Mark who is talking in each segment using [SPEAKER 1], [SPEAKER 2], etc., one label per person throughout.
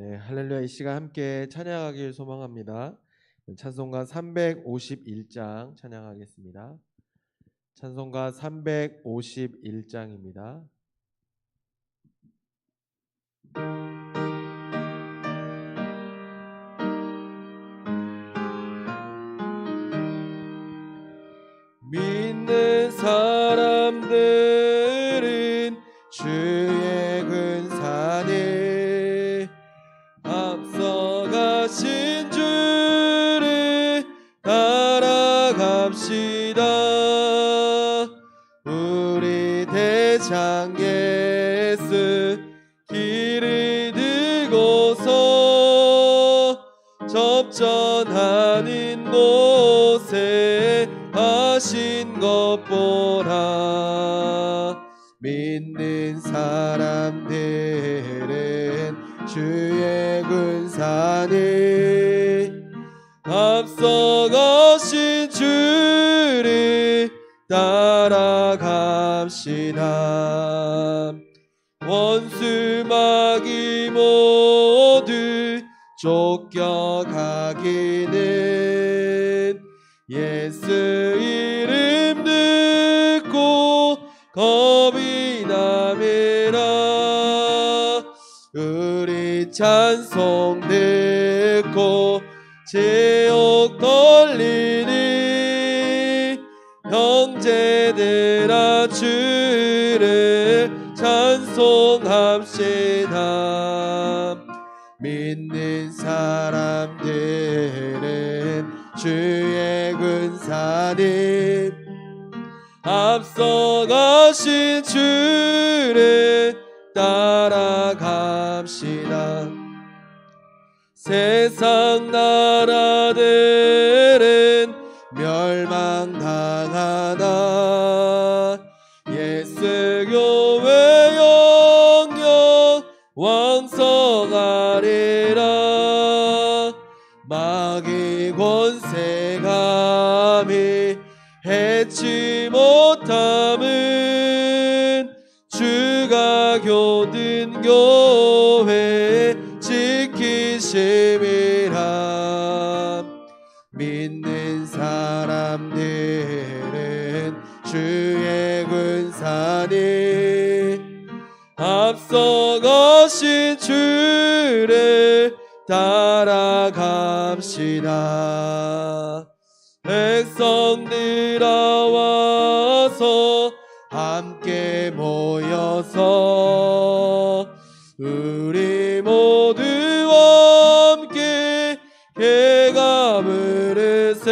[SPEAKER 1] 네, 할렐루야. 이 시간 함께 찬양하길 소망합니다. 찬송가 351장 찬양하겠습니다. 찬송가 351장입니다. 믿는 사람들은 주의 근산에 앞서가신 주를 따라갑시다. 우리 대장 예수 길을 들고서 접전하는 곳에 하신 것 보라. 믿는 사람들은 주의 군산에 앞서가신 주를 따라갑시다. 원수 마귀 모두 쫓겨가기는 예수 이름 듣고 겁이 남으라. 우리 찬송 듣고 제옥 돌리니 형제들아 주를 찬송합시다. 믿는 사람들은 주의 군산에 앞서가신 주를 따라갑시다. 세상 나라들은 멸망당하나 예수 교회 영영 왕성하리라. 마귀 권세감이 해치 못함은 주가 교든 교회 지키심이라. 믿는 사람들은 주의 군산에 앞서가신 주를 따라갑시다. 백성들아 와서 함께 모여서 우리 모두 함께 개가 부르세.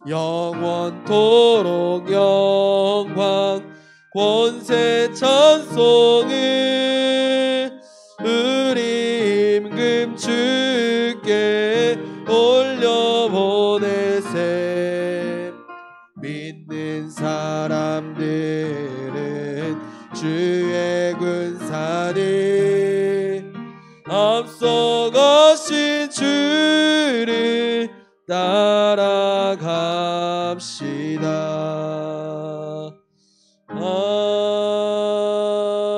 [SPEAKER 1] 영원토록 영광 권세 찬송을 우리 임금 주께 올려보내세. 믿는 사람들은 주의 군산에 앞서가신 주를 따라갑시다.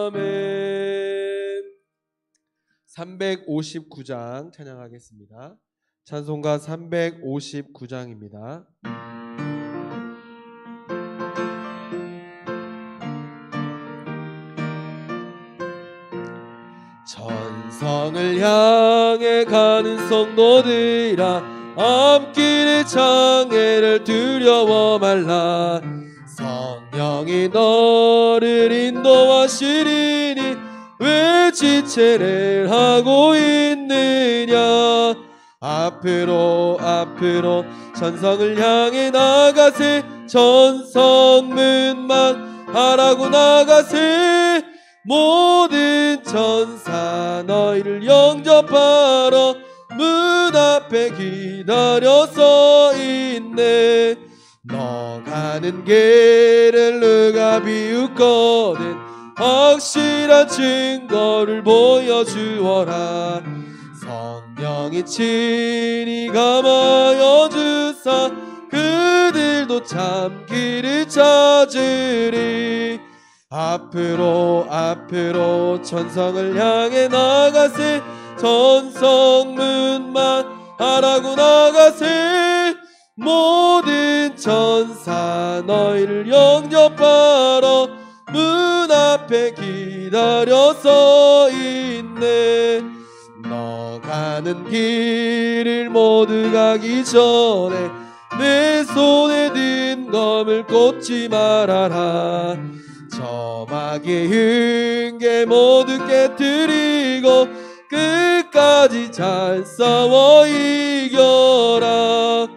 [SPEAKER 1] 아멘. 359장 찬양하겠습니다. 찬송가 359장입니다. 천성을 향해 가는 성도들아 앞길의 장애를 두려워 말라. 성령이 너를 인도하시리니 왜 지체를 하고 있느냐. 앞으로 앞으로 천성을 향해 나가세. 천성문만 하라고 나가세. 모든 천사 너희를 영접하러 문 앞에 기다려 서 있네. 너 가는 길을 누가 비웃거든 확실한 증거를 보여주어라. 성령이 친히 감하여 주사 그들도 참 길을 찾으리. 앞으로 앞으로 전성을 향해 나가세. 전성문만 하라고 나가세. 모든 천사 너희를 영접하러 문 앞에 기다려 서 있네. 너 가는 길을 모두 가기 전에 내 손에 든 검을 꽂지 말아라. 저 마귀의 흥계 모두 깨뜨리고 끝까지 잘 싸워 이겨라.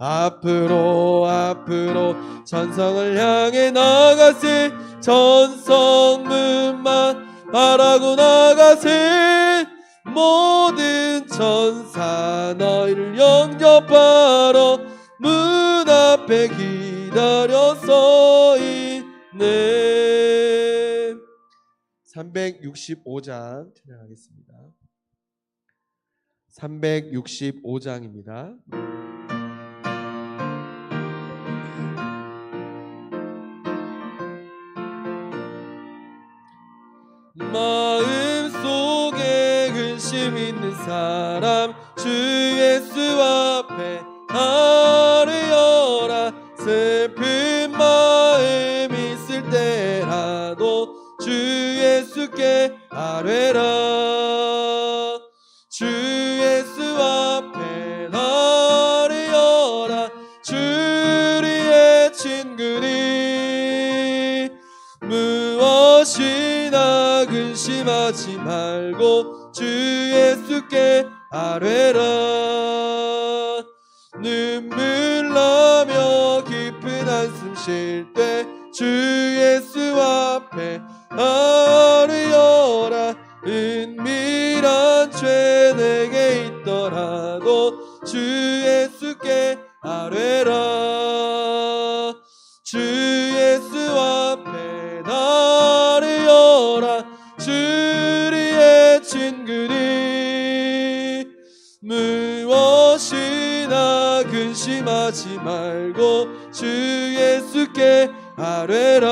[SPEAKER 1] 앞으로 앞으로 전성을 향해 나가세. 전성문만 바라고 나가세. 모든 천사 너희를 영접하러 문 앞에 기다려 서 있네. 365장 찬양하겠습니다. 365장입니다. 마음속에 근심 있는 사람 주 예수 앞에 아뢰어라. 슬픈 마음 있을 때라도 주 예수께 아뢰라. 주 예수 앞에 아뢰어라. 주리의 친구니 무엇이나 근심하지 말고 주 예수께 아뢰라. 눈물 나며 깊은 한숨 쉴 때 주 예수 앞에 아뢰어라. 은밀한 죄 내게 있더라도 주 예수께 아뢰라. 주 예수 앞에 아뢰어라. 주리의 친구니 무엇이나 근심하지 말고 주 예수께 아뢰라.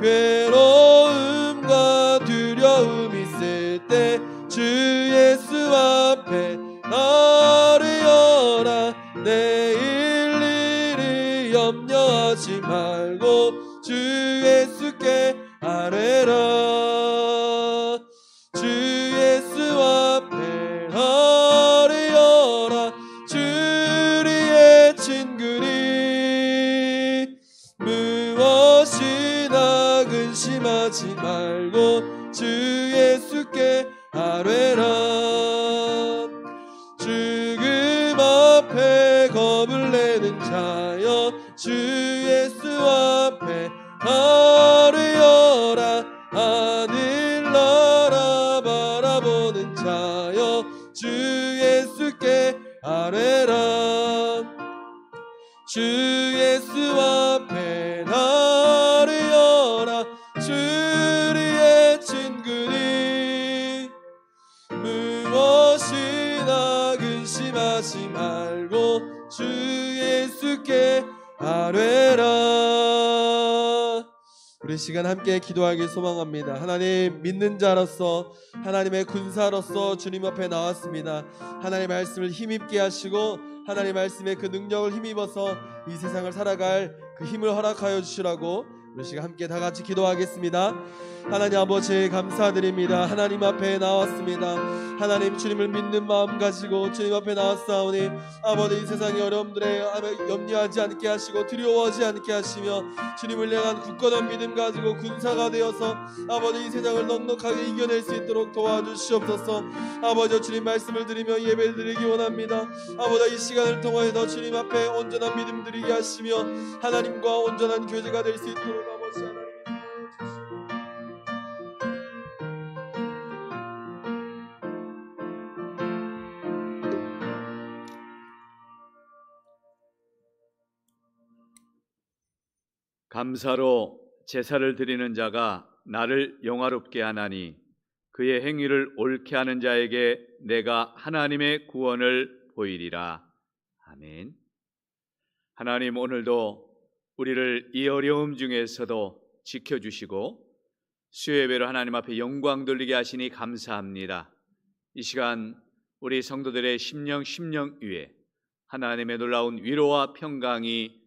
[SPEAKER 1] 괴로움과 두려움 있을 때 주 예수 앞에 아뢰어라. 내일 일을 염려하지 말고 주 예수께 아뢰라. 주 예수 앞에 아뢰어라. 주리의 친구니 무엇이나 근심하지 말고 주 예수께 아뢰라. 죽음 앞에 겁을 내는 자여 주 예수 앞에 아뢰어라. 하늘나라 바라보는 자여 주 예수께 아뢰라. 주 예수 앞에 아뢰어라. 주리의 친구니 무엇이나 근심하지 말고 주 예수께 아뢰라. 우리 시간 함께 기도하길 소망합니다. 하나님, 믿는 자로서 하나님의 군사로서 주님 앞에 나왔습니다. 하나님의 말씀을 힘입게 하시고 하나님의 말씀에 그 능력을 힘입어서 이 세상을 살아갈 그 힘을 허락하여 주시라고 우리 시간 함께 다 같이 기도하겠습니다. 하나님 아버지 감사드립니다. 하나님 앞에 나왔습니다. 하나님 주님을 믿는 마음 가지고 주님 앞에 나왔사오니 아버지 이 세상의 어려움들에 염려하지 않게 하시고 두려워하지 않게 하시며 주님을 향한 굳건한 믿음 가지고 군사가 되어서 아버지 이 세상을 넉넉하게 이겨낼 수 있도록 도와주시옵소서. 아버지 주님 말씀을 드리며 예배를 드리기 원합니다. 아버지 이 시간을 통하여 주님 앞에 온전한 믿음 드리게 하시며 하나님과 온전한 교제가 될 수 있도록 아버지 하나님
[SPEAKER 2] 감사로 제사를 드리는 자가 나를 영화롭게 하나니 그의 행위를 옳게 하는 자에게 내가 하나님의 구원을 보이리라. 아멘. 하나님, 오늘도 우리를 이 어려움 중에서도 지켜주시고 수요예배로 하나님 앞에 영광 돌리게 하시니 감사합니다. 이 시간 우리 성도들의 심령 위에 하나님의 놀라운 위로와 평강이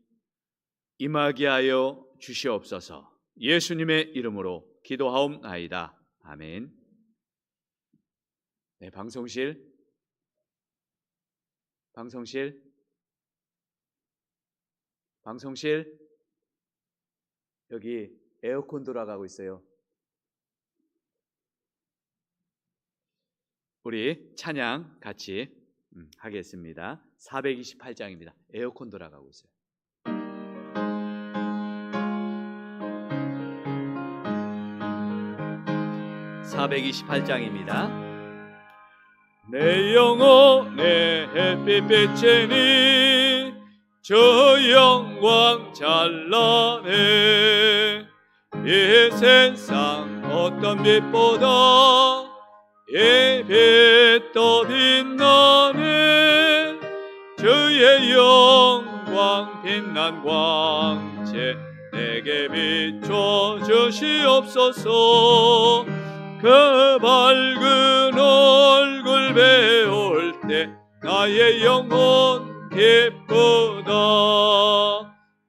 [SPEAKER 2] 임하게 하여 주시옵소서. 예수님의 이름으로 기도하옵나이다. 아멘. 네, 방송실 여기 에어컨 돌아가고 있어요. 우리 찬양 같이 하겠습니다. 428장입니다. 에어컨 돌아가고 있어요. 428장입니다. 내 영혼의 햇빛 비치니 저 영광 찬란해. 이 세상 어떤 빛보다 이 빛 더 빛나네. 주의 영광 빛난 광채 내게 비춰 주시옵소서. 그 밝은 얼굴 배울 때 나의 영혼 기쁘다.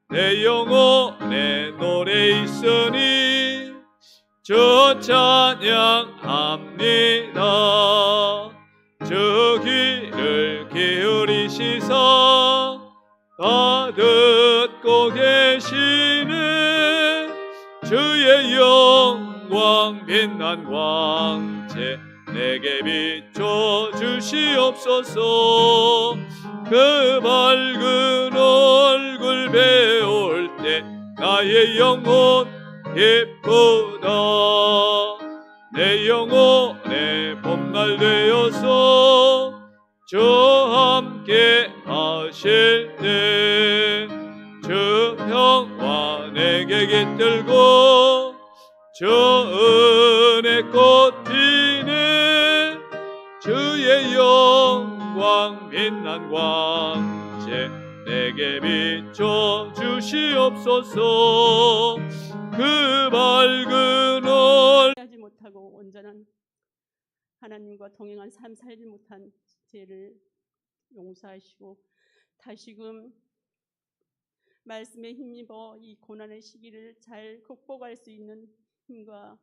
[SPEAKER 2] 내 영혼에 노래 있으니 저 찬양합니다. 저 귀를 기울이시사 다 듣고 계시네. 주의 영광 빛난 광채 내게 비춰 주시옵소서. 그 밝은 얼굴 배울 때 나의 영혼 기쁘다. 내 영혼의 봄날 되어서 저 함께 하실 때 주 평화 내게 깃들고 저 은혜꽃 피네. 주의 영광 빛난 광채 내게 비춰 주시옵소서. 그 밝은
[SPEAKER 3] 하지 못하고 온전한 하나님과 동행한 삶 살지 못한 죄를 용서하시고 다시금 말씀에 힘입어 이 고난의 시기를 잘 극복할 수 있는 힘과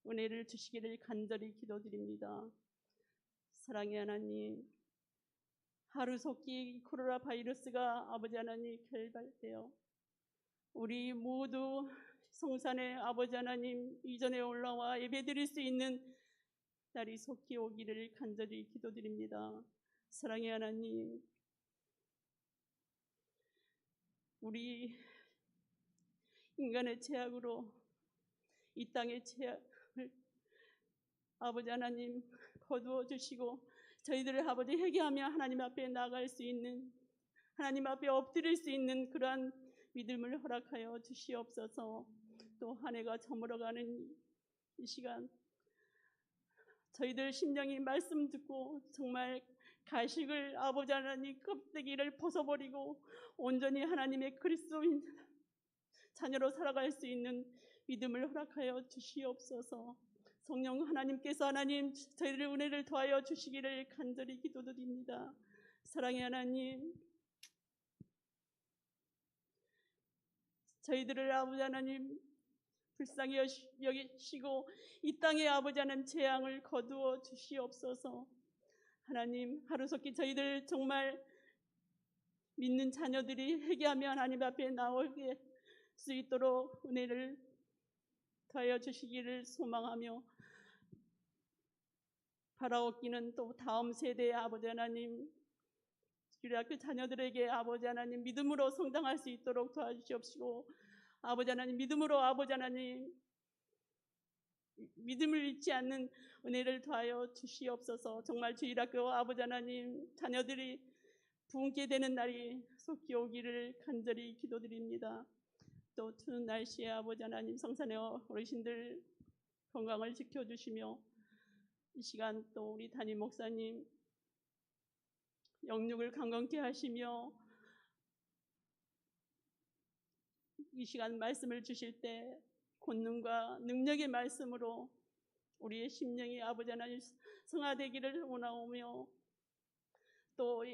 [SPEAKER 3] 은혜를 주시기를 간절히 기도드립니다. 사랑의 하나님, 하루속히 코로나 바이러스가 아버지 하나님 결발되어 우리 모두 성산의 아버지 하나님 이전에 올라와 예배드릴 수 있는 날이 속히 오기를 간절히 기도드립니다. 사랑의 하나님, 우리 인간의 죄악으로 이 땅의 죄악을 아버지 하나님 거두어 주시고 저희들을 아버지 회개하며 하나님 앞에 나아갈 수 있는, 하나님 앞에 엎드릴 수 있는 그러한 믿음을 허락하여 주시옵소서. 또 한 해가 저물어가는 이 시간 저희들 심령이 말씀 듣고 정말 가식을 아버지 하나님 껍데기를 벗어버리고 온전히 하나님의 그리스도인 자녀로 살아갈 수 있는 믿음을 허락하여 주시옵소서. 성령 하나님께서 하나님 저희들 은혜를 더하여 주시기를 간절히 기도드립니다. 사랑의 하나님, 저희들을 아버지 하나님 불쌍히 여기시고 이 땅에 아버지 하나님 재앙을 거두어 주시옵소서. 하나님 하루속히 저희들 정말 믿는 자녀들이 회개하며 하나님 앞에 나오게 수 있도록 은혜를 더하여 주시기를 소망하며 바라옵기는 또 다음 세대의 아버지 하나님 주일학교 자녀들에게 아버지 하나님 믿음으로 성장할 수 있도록 도와주시옵시고 아버지 하나님 믿음으로 아버지 하나님 믿음을 잃지 않는 은혜를 더하여 주시옵소서. 정말 주일학교 아버지 하나님 자녀들이 부흥케 되는 날이 속히 오기를 간절히 기도드립니다. 또 추운 날씨에 아버지 하나님 성산의 어르신들 건강을 지켜주시며 이 시간 또 우리 담임 목사님 영육을 강건케 하시며 이 시간 말씀을 주실 때 권능과 능력의 말씀으로 우리의 심령이 아버지 하나님 성화되기를 원하오며, 또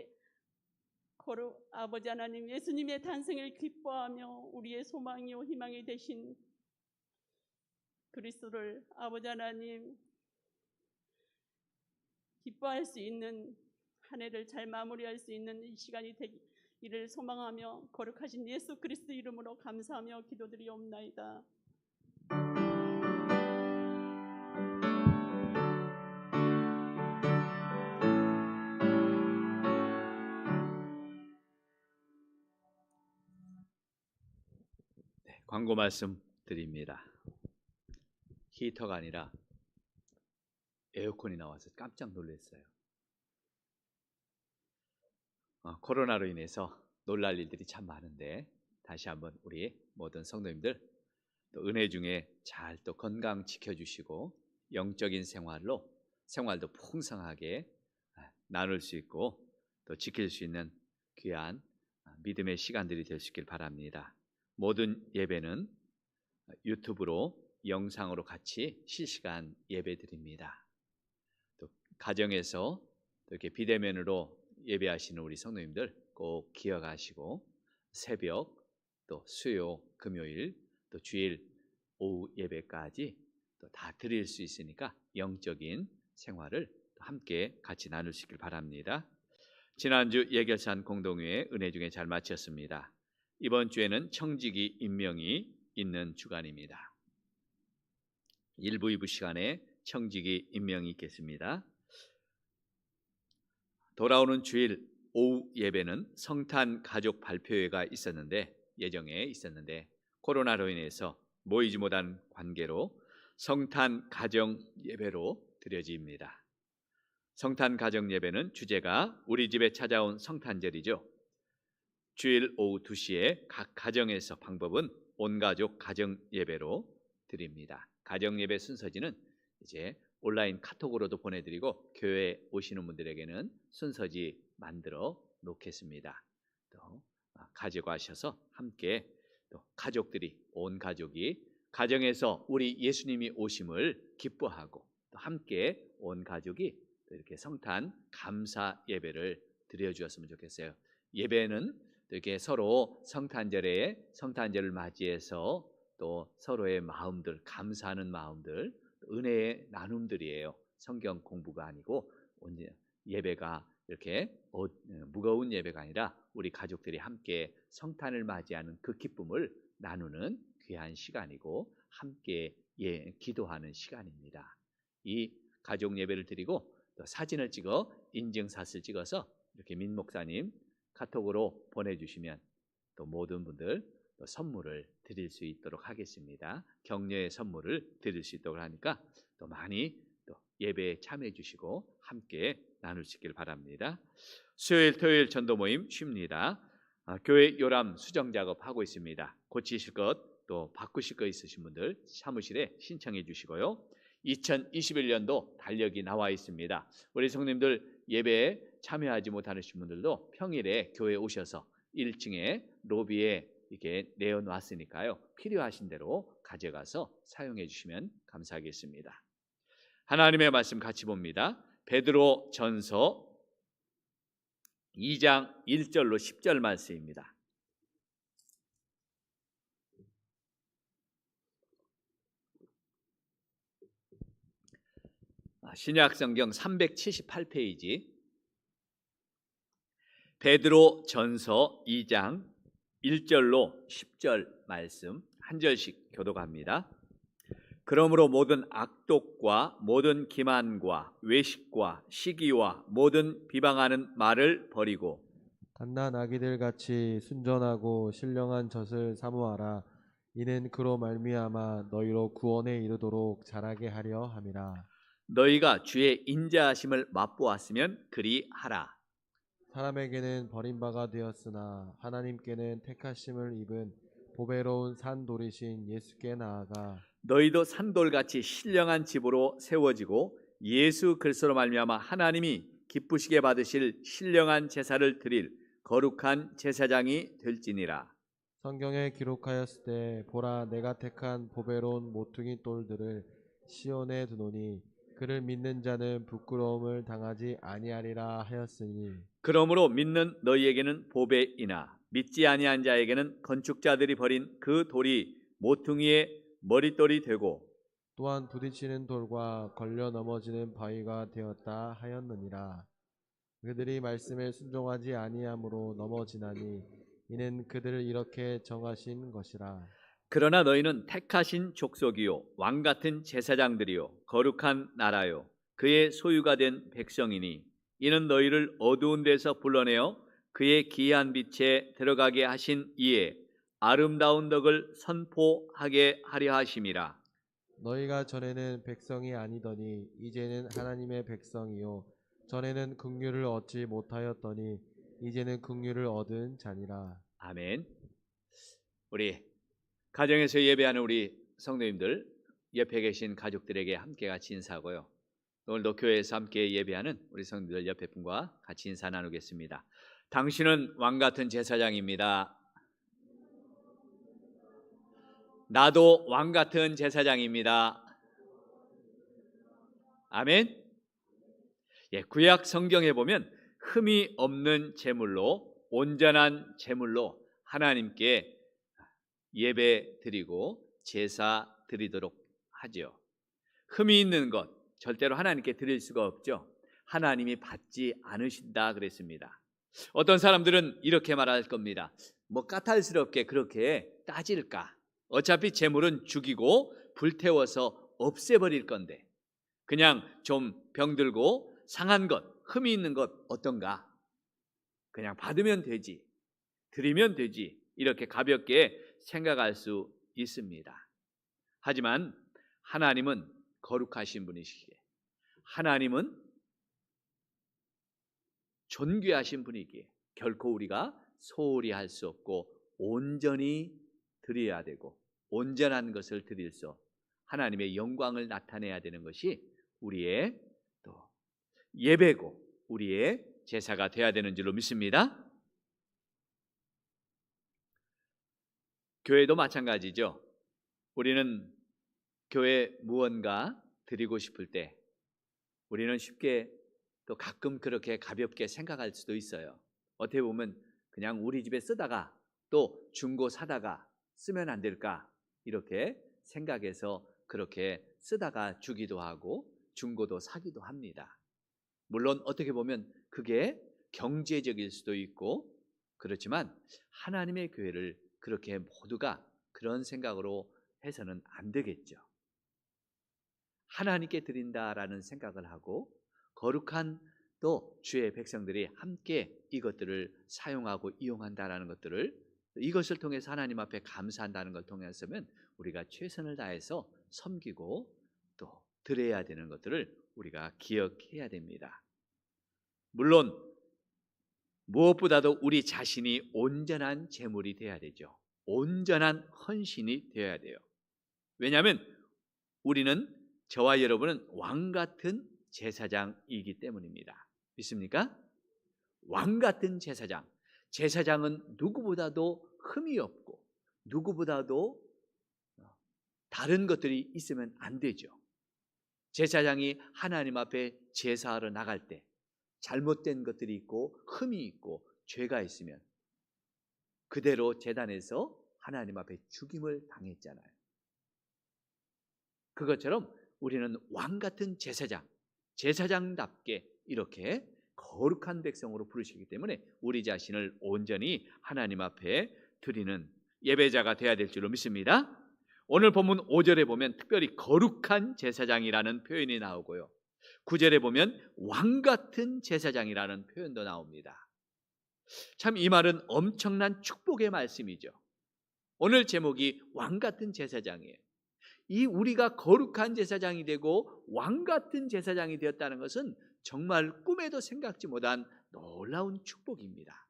[SPEAKER 3] 거룩 아버지 하나님 예수님의 탄생을 기뻐하며 우리의 소망이요 희망이 되신 그리스도를 아버지 하나님 기뻐할 수 있는 한 해를 잘 마무리할 수 있는 이 시간이 되기를 소망하며 거룩하신 예수 그리스도 이름으로 감사하며 기도드리옵나이다.
[SPEAKER 2] 광고 말씀 드립니다. 히터가 아니라 에어컨이 나와서 깜짝 놀랐어요. 코로나로 인해서 놀랄 일들이 참 많은데, 다시 한번 우리 모든 성도님들 또 은혜 중에 잘 또 건강 지켜주시고 영적인 생활도 풍성하게 나눌 수 있고 또 지킬 수 있는 귀한 믿음의 시간들이 될 수 있길 바랍니다. 모든 예배는 유튜브로 영상으로 같이 실시간 예배 드립니다. 또 가정에서 또 이렇게 비대면으로 예배하시는 우리 성도님들 꼭 기억하시고 새벽 또 수요 금요일 또 주일 오후 예배까지 또 다 드릴 수 있으니까 영적인 생활을 함께 같이 나눌 수 있길 바랍니다. 지난주 예결산 공동회의 은혜 중에 잘 마쳤습니다. 이번 주에는 청지기 임명이 있는 주간입니다. 1부, 2부 시간에 청지기 임명이 있겠습니다. 돌아오는 주일 오후 예배는 성탄 가족 발표회가 예정에 있었는데 코로나로 인해서 모이지 못한 관계로 성탄 가정 예배로 드려집니다. 성탄 가정 예배는 주제가 우리 집에 찾아온 성탄절이죠. 주일 오후 2시에 각 가정에서 방법은 온가족 가정 예배로 드립니다. 가정 예배 순서지는 이제 온라인 카톡으로도 보내드리고 교회에 오시는 분들에게는 순서지 만들어 놓겠습니다. 또 가져가셔서 함께 또 가족들이 온 가족이 가정에서 우리 예수님이 오심을 기뻐하고 또 함께 온 가족이 또 이렇게 성탄 감사 예배를 드려주었으면 좋겠어요. 예배는 또 이렇게 서로 성탄절을 맞이해서 또 서로의 마음들, 감사하는 마음들, 은혜의 나눔들이에요. 성경 공부가 아니고 예배가 이렇게 무거운 예배가 아니라 우리 가족들이 함께 성탄을 맞이하는 그 기쁨을 나누는 귀한 시간이고 함께 기도하는 시간입니다. 이 가족 예배를 드리고 또 사진을 찍어 인증샷을 찍어서 이렇게 민 목사님 카톡으로 보내주시면 또 모든 분들 또 선물을 드릴 수 있도록 하겠습니다. 격려의 선물을 드릴 수 있도록 하니까 또 많이 또 예배에 참여해 주시고 함께 나눌 수 있길 바랍니다. 수요일 토요일 전도 모임 쉽니다. 교회 요람 수정 작업 하고 있습니다. 고치실 것 또 바꾸실 것 있으신 분들 사무실에 신청해 주시고요. 2021년도 달력이 나와 있습니다. 우리 성도님들 예배에 참여하지 못하신 분들도 평일에 교회에 오셔서 1층에 로비에 이렇게 내어놨으니까요. 필요하신 대로 가져가서 사용해 주시면 감사하겠습니다. 하나님의 말씀 같이 봅니다. 베드로 전서 2장 1절로 10절 말씀입니다. 신약성경 378페이지 베드로 전서 2장 1절로 10절 말씀 한 절씩 교독합니다. 그러므로 모든 악독과 모든 기만과 외식과 시기와 모든 비방하는 말을 버리고
[SPEAKER 1] 갓난 아기들 같이 순전하고 신령한 젖을 사모하라. 이는 그로 말미암아 너희로 구원에 이르도록 자라게 하려 함이라.
[SPEAKER 2] 너희가 주의 인자하심을 맛보았으면 그리 하라.
[SPEAKER 1] 사람에게는 버림바가 되었으나 하나님께는 택하심을 입은 보배로운 산돌이신 예수께 나아가
[SPEAKER 2] 너희도 산돌같이 신령한 집으로 세워지고 예수 그리스도로 말미암아 하나님이 기쁘시게 받으실 신령한 제사를 드릴 거룩한 제사장이 될지니라.
[SPEAKER 1] 성경에 기록하였을 때 보라 내가 택한 보배로운 모퉁이 돌들을 시온에 두노니 그를 믿는 자는 부끄러움을 당하지 아니하리라 하였으니
[SPEAKER 2] 그러므로 믿는 너희에게는 보배이나 믿지 아니한 자에게는 건축자들이 버린 그 돌이 모퉁이의 머릿돌이 되고
[SPEAKER 1] 또한 부딪히는 돌과 걸려 넘어지는 바위가 되었다 하였느니라. 그들이 말씀에 순종하지 아니함으로 넘어지나니 이는 그들을 이렇게 정하신 것이라.
[SPEAKER 2] 그러나 너희는 택하신 족속이요 왕 같은 제사장들이요 거룩한 나라요 그의 소유가 된 백성이니 이는 너희를 어두운 데서 불러내어 그의 기이한 빛에 들어가게 하신 이에 아름다운 덕을 선포하게 하려 하심이라.
[SPEAKER 1] 너희가 전에는 백성이 아니더니 이제는 하나님의 백성이요 전에는 긍휼을 얻지 못하였더니 이제는 긍휼을 얻은 자니라.
[SPEAKER 2] 아멘. 우리 가정에서 예배하는 우리 성도님들 옆에 계신 가족들에게 함께 같이 인사하고요. 오늘도 교회에서 함께 예배하는 우리 성도들 옆에 분과 같이 인사 나누겠습니다. 당신은 왕 같은 제사장입니다. 나도 왕 같은 제사장입니다. 아멘. 예, 구약 성경에 보면 흠이 없는 제물로 온전한 제물로 하나님께 예배 드리고 제사 드리도록 하죠. 흠이 있는 것 절대로 하나님께 드릴 수가 없죠. 하나님이 받지 않으신다 그랬습니다. 어떤 사람들은 이렇게 말할 겁니다. 뭐 까탈스럽게 그렇게 따질까? 어차피 제물은 죽이고 불태워서 없애버릴 건데 그냥 좀 병들고 상한 것, 흠이 있는 것 어떤가? 그냥 받으면 되지, 드리면 되지 이렇게 가볍게 생각할 수 있습니다. 하지만 하나님은 거룩하신 분이시기에 하나님은 존귀하신 분이기에 결코 우리가 소홀히 할 수 없고 온전히 드려야 되고 온전한 것을 드릴서 하나님의 영광을 나타내야 되는 것이 우리의 또 예배고 우리의 제사가 되어야 되는 줄로 믿습니다. 교회도 마찬가지죠. 우리는 교회 무언가 드리고 싶을 때 우리는 쉽게 또 가끔 그렇게 가볍게 생각할 수도 있어요. 어떻게 보면 그냥 우리 집에 쓰다가 또 중고 사다가 쓰면 안 될까 이렇게 생각해서 그렇게 쓰다가 주기도 하고 중고도 사기도 합니다. 물론 어떻게 보면 그게 경제적일 수도 있고 그렇지만 하나님의 교회를 그렇게 모두가 그런 생각으로 해서는 안 되겠죠. 하나님께 드린다라는 생각을 하고 거룩한 또 주의 백성들이 함께 이것들을 사용하고 이용한다라는 것들을 이것을 통해서 하나님 앞에 감사한다는 걸 통해서면 우리가 최선을 다해서 섬기고 또 드려야 되는 것들을 우리가 기억해야 됩니다. 물론 무엇보다도 우리 자신이 온전한 제물이 되어야 되죠. 온전한 헌신이 되어야 돼요. 왜냐하면 우리는 저와 여러분은 왕 같은 제사장이기 때문입니다. 믿습니까? 왕 같은 제사장. 제사장은 누구보다도 흠이 없고 누구보다도 다른 것들이 있으면 안 되죠. 제사장이 하나님 앞에 제사하러 나갈 때 잘못된 것들이 있고 흠이 있고 죄가 있으면 그대로 제단에서 하나님 앞에 죽임을 당했잖아요. 그것처럼 우리는 왕 같은 제사장, 제사장답게 이렇게 거룩한 백성으로 부르시기 때문에 우리 자신을 온전히 하나님 앞에 드리는 예배자가 되어야 될 줄로 믿습니다. 오늘 본문 5절에 보면 특별히 거룩한 제사장이라는 표현이 나오고요. 9절에 보면 왕 같은 제사장이라는 표현도 나옵니다. 참 이 말은 엄청난 축복의 말씀이죠. 오늘 제목이 왕 같은 제사장이에요. 이 우리가 거룩한 제사장이 되고 왕 같은 제사장이 되었다는 것은 정말 꿈에도 생각지 못한 놀라운 축복입니다.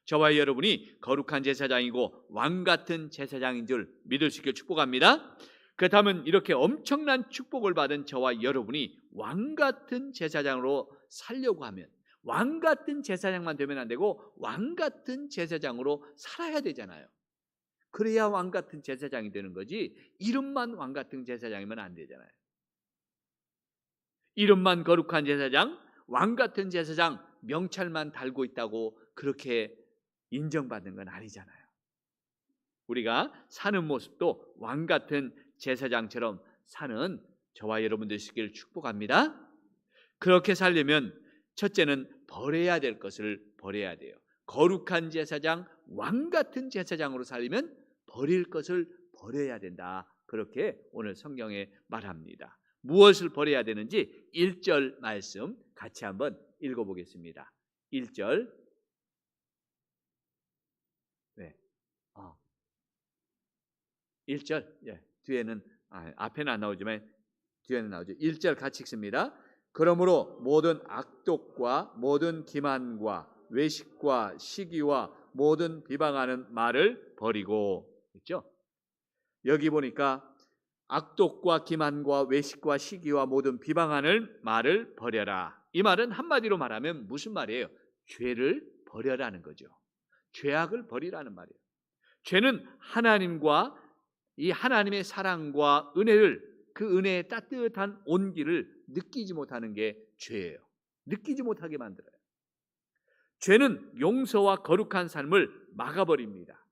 [SPEAKER 2] 저와 여러분이 거룩한 제사장이고 왕 같은 제사장인 줄 믿을 수 있게 축복합니다. 그렇다면 이렇게 엄청난 축복을 받은 저와 여러분이 왕 같은 제사장으로 살려고 하면 왕 같은 제사장만 되면 안 되고 왕 같은 제사장으로 살아야 되잖아요. 그래야 왕 같은 제사장이 되는 거지, 이름만 왕 같은 제사장이면 안 되잖아요. 이름만 거룩한 제사장, 왕 같은 제사장 명찰만 달고 있다고 그렇게 인정받는 건 아니잖아요. 우리가 사는 모습도 왕 같은 제사장처럼 사는 저와 여러분들 되시기를 축복합니다. 그렇게 살려면 첫째는 버려야 될 것을 버려야 돼요. 거룩한 제사장, 왕 같은 제사장으로 살려면 버릴 것을 버려야 된다. 그렇게 오늘 성경에 말합니다. 무엇을 버려야 되는지 1절 말씀 같이 한번 읽어보겠습니다. 1절. 네. 1절. 예. 뒤에는 앞에는 안 나오지만 뒤에는 나오죠. 1절 같이 읽습니다. 그러므로 모든 악독과 모든 기만과 외식과 시기와 모든 비방하는 말을 버리고, 있죠? 여기 보니까 악독과 기만과 외식과 시기와 모든 비방하는 말을 버려라. 이 말은 한마디로 말하면 무슨 말이에요? 죄를 버려라는 거죠. 죄악을 버리라는 말이에요. 죄는 하나님과 이 하나님의 사랑과 은혜를, 그 은혜의 따뜻한 온기를 느끼지 못하는 게 죄예요. 느끼지 못하게 만들어요. 죄는 용서와 거룩한 삶을 막아버립니다.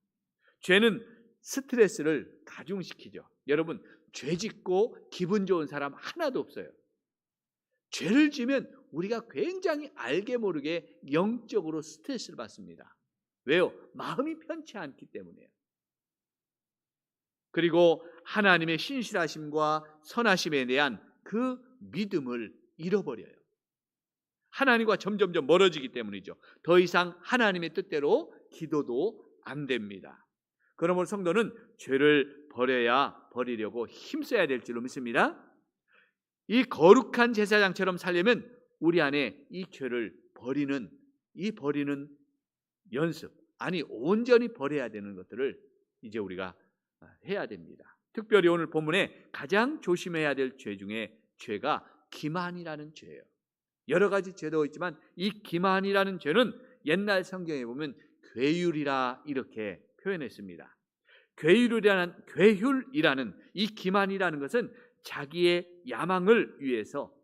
[SPEAKER 2] 죄는 스트레스를 가중시키죠. 여러분, 죄 짓고 기분 좋은 사람 하나도 없어요. 죄를 지면 우리가 굉장히 알게 모르게 영적으로 스트레스를 받습니다. 왜요? 마음이 편치 않기 때문이에요. 그리고 하나님의 신실하심과 선하심에 대한 그 믿음을 잃어버려요. 하나님과 점점점 멀어지기 때문이죠. 더 이상 하나님의 뜻대로 기도도 안 됩니다. 그러므로 성도는 죄를 버리려고 힘써야 될 줄로 믿습니다. 이 거룩한 제사장처럼 살려면 우리 안에 이 죄를 버리는 연습, 아니 온전히 버려야 되는 것들을 이제 우리가 해야 됩니다. 특별히 오늘 본문에 가장 조심해야 될 죄 중에 죄가 기만이라는 죄예요. 여러 가지 죄도 있지만 이 기만이라는 죄는 옛날 성경에 보면 괴율이라 이렇게 표현했습니다. 괴율이라는 이 기만이라는 것은 자기의 야망을 위해서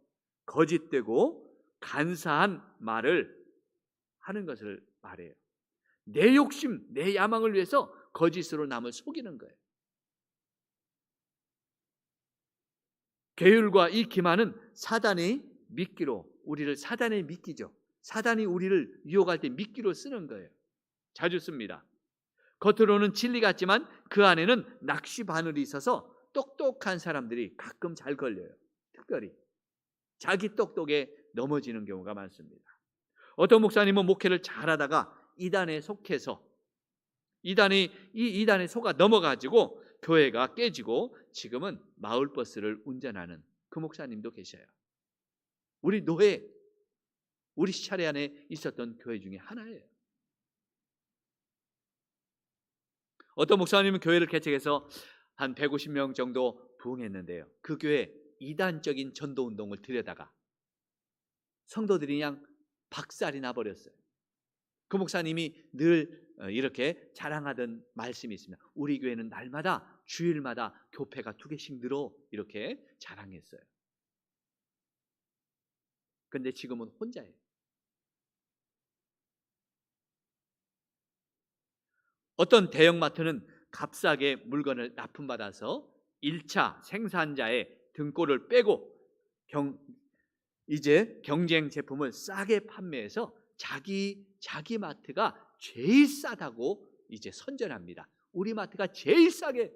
[SPEAKER 2] 거짓되고 간사한 말을 하는 것을 말해요. 내 욕심, 내 야망을 위해서 거짓으로 남을 속이는 거예요. 괴율과 이 기만은 사단의 미끼로, 우리를 사단의 미끼죠. 사단이 우리를 유혹할 때 미끼로 쓰는 거예요. 자주 씁니다. 겉으로는 진리 같지만 그 안에는 낚시 바늘이 있어서 똑똑한 사람들이 가끔 잘 걸려요. 특별히 자기 똑똑에 넘어지는 경우가 많습니다. 어떤 목사님은 목회를 잘하다가 이단에 속해서 이 이단에 속아 넘어가지고 교회가 깨지고 지금은 마을버스를 운전하는 그 목사님도 계셔요. 우리 시차례 안에 있었던 교회 중에 하나예요. 어떤 목사님은 교회를 개척해서 한 150명 정도 부흥했는데요. 그 교회 이단적인 전도운동을 들여다가 성도들이 그냥 박살이 나버렸어요. 그 목사님이 늘 이렇게 자랑하던 말씀이 있습니다. 우리 교회는 날마다 주일마다 교회가 2개씩 늘어, 이렇게 자랑했어요. 근데 지금은 혼자예요. 어떤 대형마트는 값싸게 물건을 납품받아서 1차 생산자의 등골을 빼고 이제 경쟁 제품을 싸게 판매해서 자기 마트가 제일 싸다고 이제 선전합니다. 우리 마트가 제일 싸게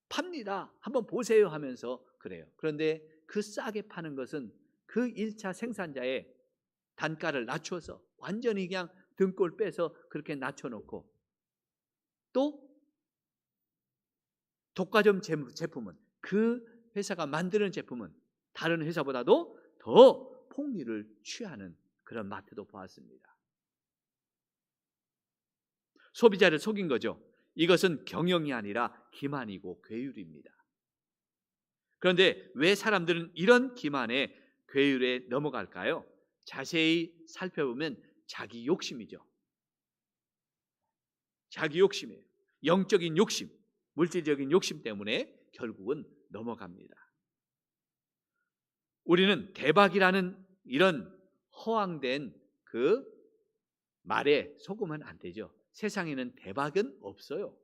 [SPEAKER 2] 팝니다. 한번 보세요 하면서 그래요. 그런데 그 싸게 파는 것은 그 1차 생산자의 단가를 낮춰서 완전히 그냥 등골 빼서 그렇게 낮춰놓고, 또 독과점 제품은, 그 회사가 만드는 제품은 다른 회사보다도 더 폭리를 취하는 그런 마트도 보았습니다. 소비자를 속인 거죠. 이것은 경영이 아니라 기만이고 괴율입니다. 그런데 왜 사람들은 이런 기만에, 괴율에 넘어갈까요? 자세히 살펴보면 자기 욕심이죠. 자기 욕심이에요. 영적인 욕심, 물질적인 욕심 때문에 결국은 넘어갑니다. 우리는 대박이라는 이런 허황된 그 말에 속으면 안 되죠. 세상에는 대박은 없어요.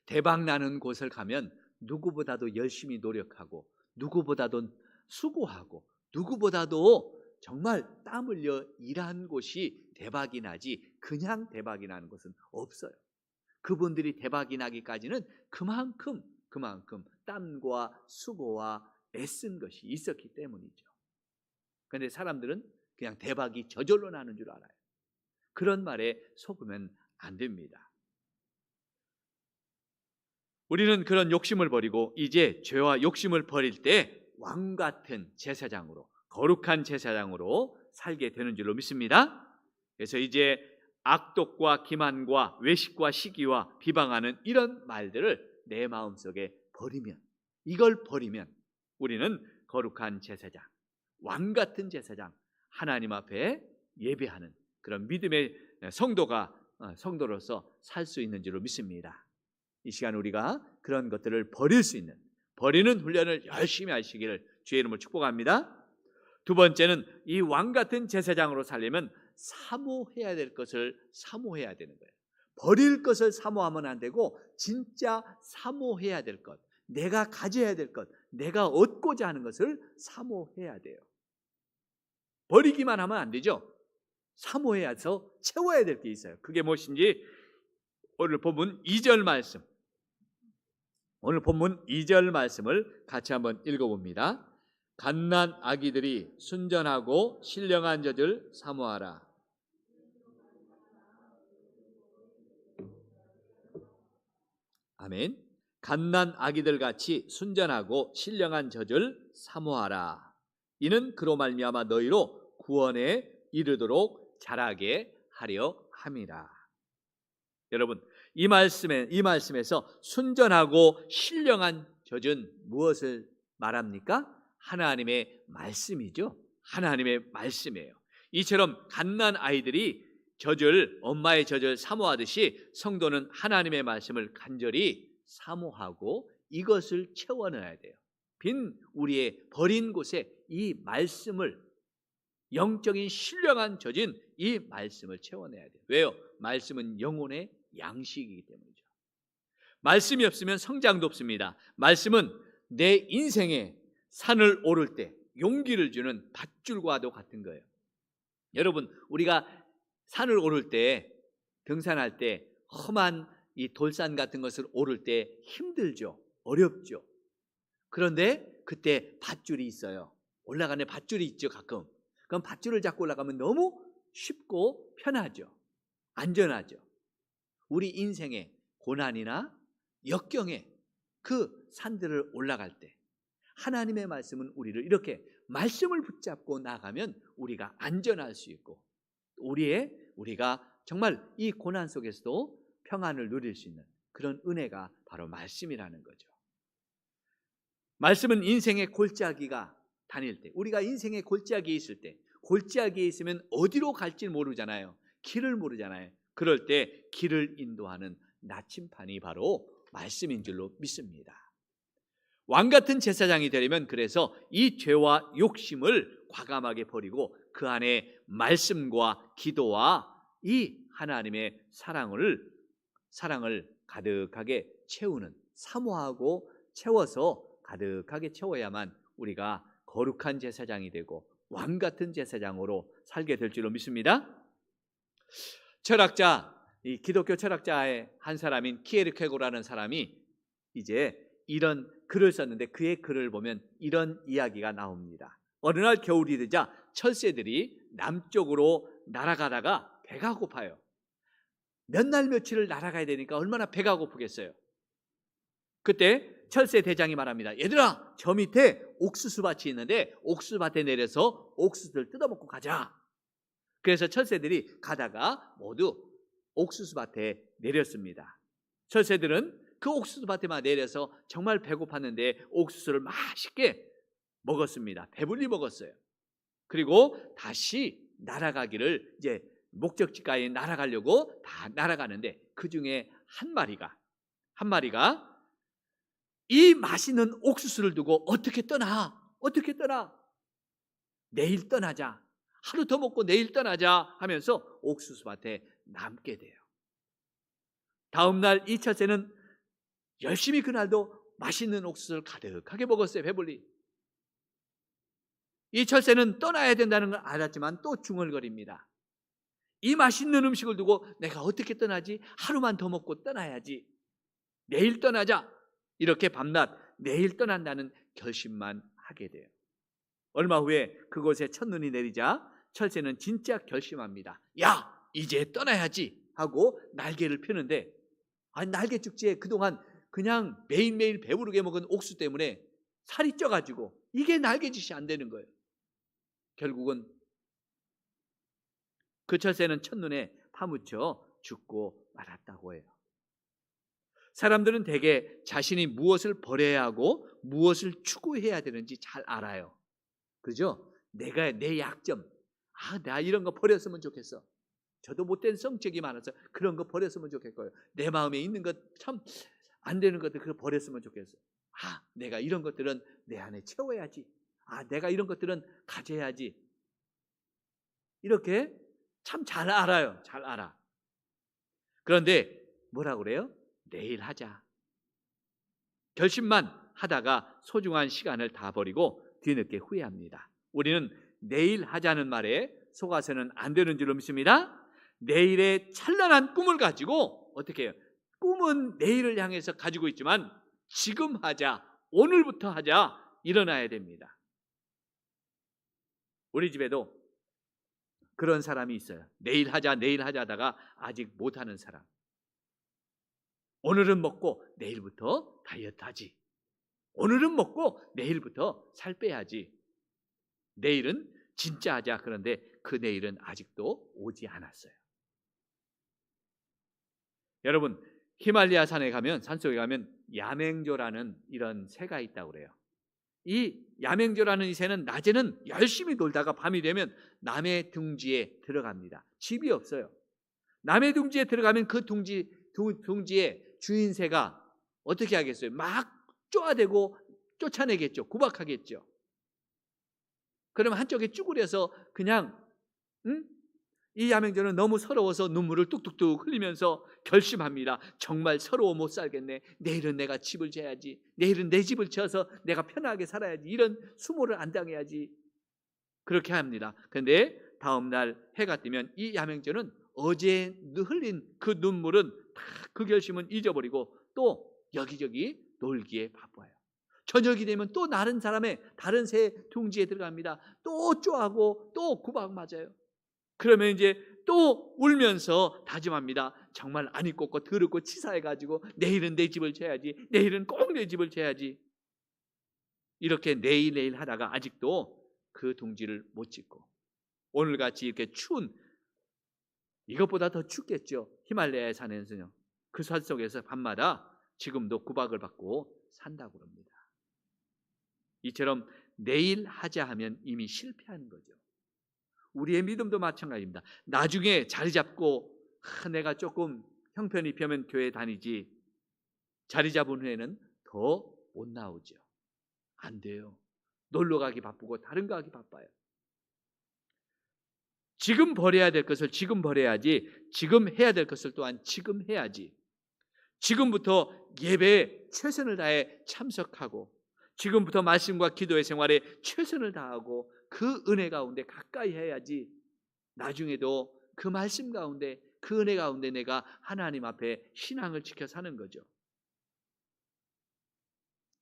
[SPEAKER 2] 대박 나는 곳을 가면 누구보다도 열심히 노력하고, 누구보다도 수고하고, 누구보다도 정말 땀 흘려 일한 곳이 대박이 나지, 그냥 대박이 나는 곳은 없어요. 그분들이 대박이 나기까지는 그만큼 땀과 수고와 애쓴 것이 있었기 때문이죠. 그런데 사람들은 그냥 대박이 저절로 나는 줄 알아요. 그런 말에 속으면 안 됩니다. 우리는 그런 욕심을 버리고 이제 죄와 욕심을 버릴 때 왕 같은 제사장으로, 거룩한 제사장으로 살게 되는 줄로 믿습니다. 그래서 이제 악독과 기만과 외식과 시기와 비방하는 이런 말들을 내 마음속에 버리면, 이걸 버리면 우리는 거룩한 제사장, 왕 같은 제사장, 하나님 앞에 예배하는 그런 믿음의 성도로서 살 수 있는 줄로 믿습니다. 이 시간 우리가 그런 것들을 버릴 수 있는, 버리는 훈련을 열심히 하시기를 주의 이름으로 축복합니다. 두 번째는 이 왕 같은 제사장으로 살려면 사모해야 될 것을 사모해야 되는 거예요. 버릴 것을 사모하면 안 되고 진짜 사모해야 될 것, 내가 가져야 될 것, 내가 얻고자 하는 것을 사모해야 돼요. 버리기만 하면 안 되죠. 사모해야 해서 채워야 될 게 있어요. 그게 무엇인지 오늘 본문 2절 말씀, 오늘 본문 2절 말씀을 같이 한번 읽어봅니다. 갓난 아기들이 순전하고 신령한 젖을 사모하라. 아멘. 갓난 아기들 같이 순전하고 신령한 젖을 사모하라. 이는 그로 말미암아 너희로 구원에 이르도록 자라게 하려 함이라. 여러분, 이 말씀에서 순전하고 신령한 젖은 무엇을 말합니까? 하나님의 말씀이죠. 하나님의 말씀이에요. 이처럼 갓난 아이들이 엄마의 젖을 사모하듯이 성도는 하나님의 말씀을 간절히 사모하고 이것을 채워넣어야 돼요. 빈 우리의 버린 곳에 이 말씀을, 영적인 신령한 젖인 이 말씀을 채워내야 돼요. 왜요? 말씀은 영혼의 양식이기 때문이죠. 말씀이 없으면 성장도 없습니다. 말씀은 내 인생에 산을 오를 때 용기를 주는 밧줄과도 같은 거예요. 여러분, 우리가 산을 오를 때, 등산할 때 험한 이 돌산 같은 것을 오를 때 힘들죠. 어렵죠. 그런데 그때 밧줄이 있어요. 올라가는 밧줄이 있죠, 가끔. 그럼 밧줄을 잡고 올라가면 너무 쉽고 편하죠. 안전하죠. 우리 인생의 고난이나 역경에 그 산들을 올라갈 때 하나님의 말씀은 우리를 이렇게 말씀을 붙잡고 나가면 우리가 안전할 수 있고 우리가 정말 이 고난 속에서도 평안을 누릴 수 있는 그런 은혜가 바로 말씀이라는 거죠. 말씀은 인생의 골짜기가 다닐 때, 우리가 인생의 골짜기에 있을 때, 골짜기에 있으면 어디로 갈지 모르잖아요. 길을 모르잖아요. 그럴 때 길을 인도하는 나침판이 바로 말씀인 줄로 믿습니다. 왕 같은 제사장이 되려면 그래서 이 죄와 욕심을 과감하게 버리고 그 안에 말씀과 기도와 이 하나님의 사랑을 가득하게 채우는, 사모하고 채워서 가득하게 채워야만 우리가 거룩한 제사장이 되고 왕 같은 제사장으로 살게 될 줄로 믿습니다. 이 기독교 철학자의 한 사람인 키에르케고라는 사람이 이제 이런 글을 썼는데 그의 글을 보면 이런 이야기가 나옵니다. 어느 날 겨울이 되자 철새들이 남쪽으로 날아가다가 배가 고파요. 몇 날 며칠을 날아가야 되니까 얼마나 배가 고프겠어요. 그때 철새 대장이 말합니다. 얘들아, 저 밑에 옥수수밭이 있는데 옥수수밭에 내려서 옥수수를 뜯어먹고 가자. 그래서 철새들이 가다가 모두 옥수수밭에 내렸습니다. 철새들은 그 옥수수밭에만 내려서 정말 배고팠는데 옥수수를 맛있게 먹었습니다. 배불리 먹었어요. 그리고 다시 날아가기를 이제 목적지까지 날아가려고 다 날아가는데 그 중에 한 마리가 이 맛있는 옥수수를 두고 어떻게 떠나? 내일 떠나자. 하루 더 먹고 내일 떠나자 하면서 옥수수밭에 남게 돼요. 다음 날 이 철새는 열심히 그날도 맛있는 옥수수를 가득하게 먹었어요. 배불리. 이 철새는 떠나야 된다는 걸 알았지만 또 중얼거립니다. 이 맛있는 음식을 두고 내가 어떻게 떠나지? 하루만 더 먹고 떠나야지. 내일 떠나자. 이렇게 밤낮 내일 떠난다는 결심만 하게 돼요. 얼마 후에 그곳에 첫눈이 내리자 철새는 진짜 결심합니다. 야, 이제 떠나야지 하고 날개를 펴는데 날개 축지에 그동안 그냥 매일매일 배부르게 먹은 옥수 때문에 살이 쪄가지고 이게 날개짓이 안 되는 거예요. 결국은 그 철새는 첫눈에 파묻혀 죽고 말았다고 해요. 사람들은 대개 자신이 무엇을 버려야 하고 무엇을 추구해야 되는지 잘 알아요. 그죠? 내가 내 약점, 나 이런 거 버렸으면 좋겠어. 저도 못된 성격이 많아서 그런 거 버렸으면 좋겠고요. 내 마음에 있는 것 참 안 되는 것들 그거 버렸으면 좋겠어. 내가 이런 것들은 내 안에 채워야지. 내가 이런 것들은 가져야지. 이렇게 참 잘 알아요. 잘 알아. 그런데 뭐라고 그래요? 내일 하자. 결심만 하다가 소중한 시간을 다 버리고 뒤늦게 후회합니다. 우리는 내일 하자는 말에 속아서는 안 되는 줄 믿습니다. 내일의 찬란한 꿈을 가지고 어떻게 해요? 꿈은 내일을 향해서 가지고 있지만 지금 하자, 오늘부터 하자, 일어나야 됩니다. 우리 집에도 그런 사람이 있어요. 내일 하자 하다가 아직 못하는 사람. 오늘은 먹고 내일부터 다이어트 하지. 오늘은 먹고 내일부터 살 빼야지. 내일은 진짜 하자. 그런데 그 내일은 아직도 오지 않았어요. 여러분, 히말라야 산에 가면, 산속에 가면 야맹조라는 이런 새가 있다고 그래요. 이 야맹조라는 이 새는 낮에는 열심히 놀다가 밤이 되면 남의 둥지에 들어갑니다. 집이 없어요. 남의 둥지에 들어가면 그 둥지에 주인 새가 어떻게 하겠어요? 막 쪼아대고 쫓아내겠죠. 구박하겠죠. 그러면 한쪽에 쭈그려서 그냥 이 야맹조는 너무 서러워서 눈물을 뚝뚝뚝 흘리면서 결심합니다. 정말 서러워 못 살겠네. 내일은 내가 집을 져야지. 내일은 내 집을 지어서 내가 편하게 살아야지. 이런 수모를 안 당해야지. 그렇게 합니다. 그런데 다음 날 해가 뜨면 이 야맹조는 어제 흘린 그 눈물은 다 그 결심은 잊어버리고 또 여기저기 놀기에 바빠요. 저녁이 되면 또 다른 새 둥지에 들어갑니다. 또 쪼하고 또 구박 맞아요. 그러면 이제 또 울면서 다짐합니다. 정말 안이 꽂고 더럽고 치사해가지고 내일은 내 집을 져야지. 내일은 꼭 내 집을 져야지. 이렇게 내일 하다가 아직도 그 둥지를 못 짓고 오늘같이 이렇게 추운, 이것보다 더 춥겠죠. 히말라야 산에서요. 그 산 속에서 밤마다 지금도 구박을 받고 산다고 합니다. 이처럼 내일 하자 하면 이미 실패하는 거죠. 우리의 믿음도 마찬가지입니다. 나중에 자리 잡고 내가 조금 형편이 펴면 교회 다니지, 자리 잡은 후에는 더 못 나오죠. 안 돼요. 놀러 가기 바쁘고 다른 거 하기 바빠요. 지금 버려야 될 것을 지금 버려야지, 지금 해야 될 것을 또한 지금 해야지. 지금부터 예배에 최선을 다해 참석하고 지금부터 말씀과 기도의 생활에 최선을 다하고 그 은혜 가운데 가까이 해야지. 나중에도 그 말씀 가운데, 그 은혜 가운데 내가 하나님 앞에 신앙을 지켜 사는 거죠.